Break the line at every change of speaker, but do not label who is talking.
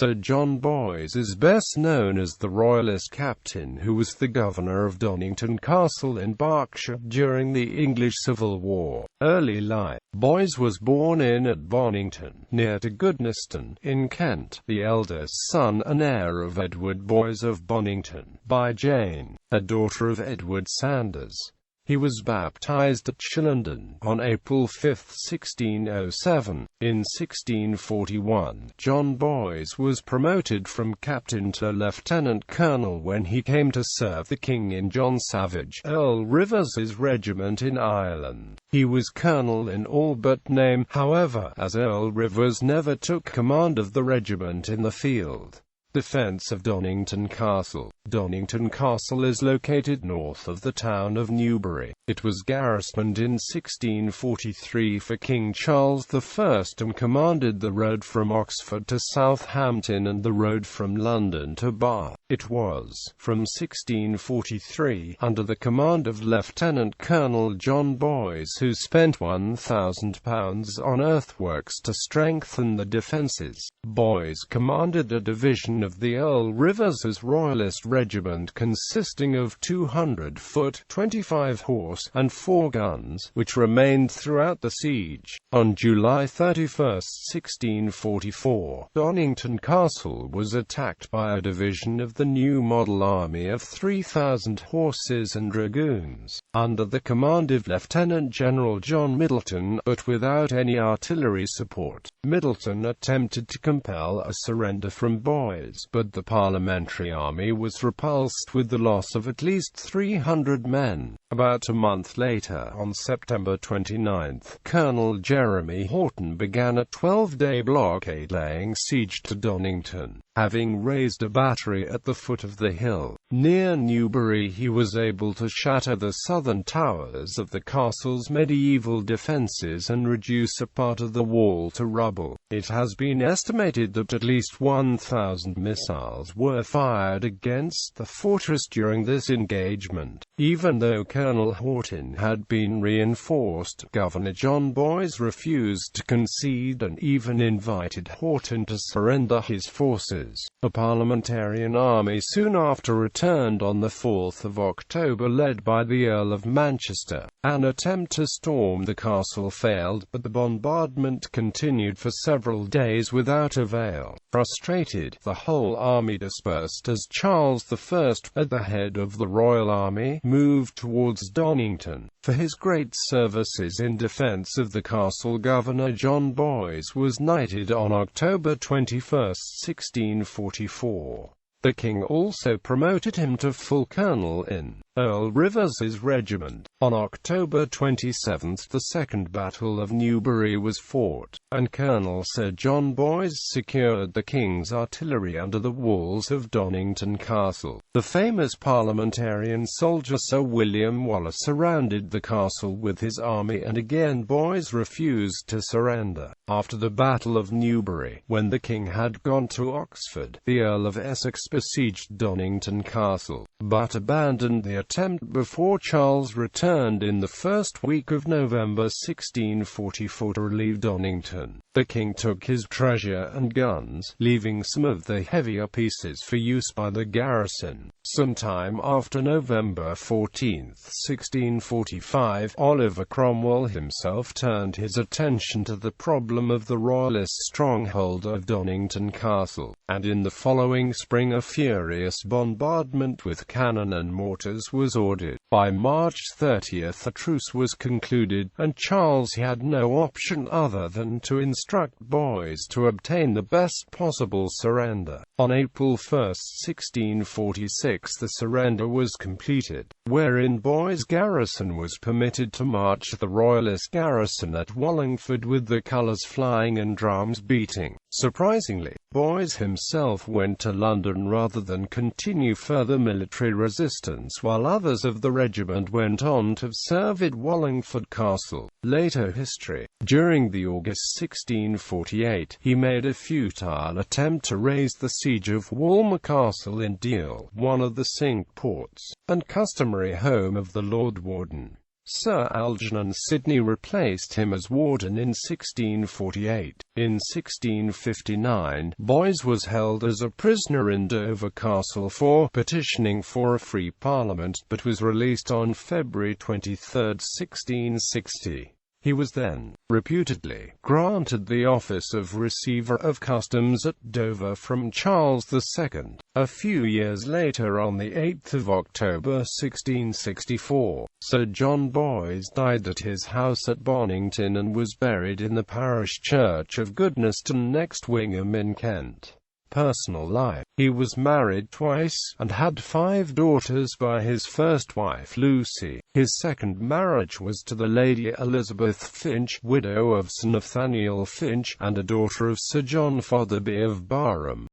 Sir John Boys is best known as the Royalist captain who was the Governor of Donnington Castle in Berkshire during the English Civil War. Early life. Boys was born in at Bonington, near to Goodnestone, in Kent, the eldest son and heir of Edward Boys of Bonington, by Jane, a daughter of Edward Sanders. He was baptized at Shillenden on April 5, 1607. In 1641, John Boys was promoted from captain to lieutenant colonel when he came to serve the king in John Savage, Earl Rivers's regiment in Ireland. He was colonel in all but name, however, as Earl Rivers never took command of the regiment in the field. Defense of Donnington Castle. Donnington Castle is located north of the town of Newbury. It was garrisoned in 1643 for King Charles I and commanded the road from Oxford to Southampton and the road from London to Bath. It was, from 1643, under the command of Lieutenant Colonel John Boys, who spent £1,000 on earthworks to strengthen the defences. Boys commanded a division of the Earl Rivers's Royalist regiment consisting of 200 foot, 25 horse, and 4 guns, which remained throughout the siege. On July 31, 1644, Donnington Castle was attacked by a division of the New Model Army of 3,000 horses and dragoons, under the command of Lieutenant General John Middleton, but without any artillery support. Middleton attempted to compel a surrender from Boys, but the Parliamentary Army was repulsed with the loss of at least 300 men. About a month later, on September 29, Colonel Jeremy Horton began a 12-day blockade laying siege to Donnington. Having raised a battery at the foot of the hill, near Newbury, he was able to shatter the southern towers of the castle's medieval defences and reduce a part of the wall to rubble. It has been estimated that at least 1,000 missiles were fired against the fortress during this engagement. Even though Colonel Horton had been reinforced, Governor John Boys refused to concede and even invited Horton to surrender his forces. A parliamentarian army soon after returned on the 4th of October led by the Earl of Manchester. An attempt to storm the castle failed, but the bombardment continued for several days without avail. Frustrated, the whole army dispersed as Charles I, at the head of the Royal Army, moved towards Donnington. For his great services in defence of the castle, Governor John Boys was knighted on October 21, 1644. The king also promoted him to full colonel in Earl Rivers's regiment. On October 27, the Second Battle of Newbury was fought, and Colonel Sir John Boys secured the king's artillery under the walls of Donnington Castle. The famous parliamentarian soldier Sir William Wallace surrounded the castle with his army, and again Boys refused to surrender. After the Battle of Newbury, when the king had gone to Oxford, the Earl of Essex besieged Donnington Castle, but abandoned the attempt before Charles returned in the first week of November 1644 to relieve Donnington. The king took his treasure and guns, leaving some of the heavier pieces for use by the garrison. Sometime after November 14, 1645, Oliver Cromwell himself turned his attention to the problem of the Royalist stronghold of Donnington Castle, and in the following spring a furious bombardment with cannon and mortars was ordered. By March 30, a truce was concluded, and Charles had no option other than to instruct Boys to obtain the best possible surrender. On April 1, 1646, the surrender was completed, wherein Boys' garrison was permitted to march the Royalist garrison at Wallingford with the colours flying and drums beating. Surprisingly, Boys himself went to London rather than continue further military resistance, while others of the regiment went on to serve at Wallingford Castle. Later history. During the August 1648, he made a futile attempt to raise the siege of Walmer Castle in Deal, one of the Cinque Ports, and customary home of the Lord Warden. Sir Algernon Sidney replaced him as warden in 1648. In 1659, Boys was held as a prisoner in Dover Castle for petitioning for a free parliament, but was released on February 23, 1660. He was then, reputedly, granted the office of Receiver of Customs at Dover from Charles II. A few years later, on 8 October 1664, Sir John Boys died at his house at Bonington and was buried in the parish church of Goodnestone next Wingham in Kent. Personal life. He was married twice, and had 5 daughters by his first wife Lucy. His second marriage was to the Lady Elizabeth Finch, widow of Sir Nathaniel Finch, and a daughter of Sir John Fotherby of Barham.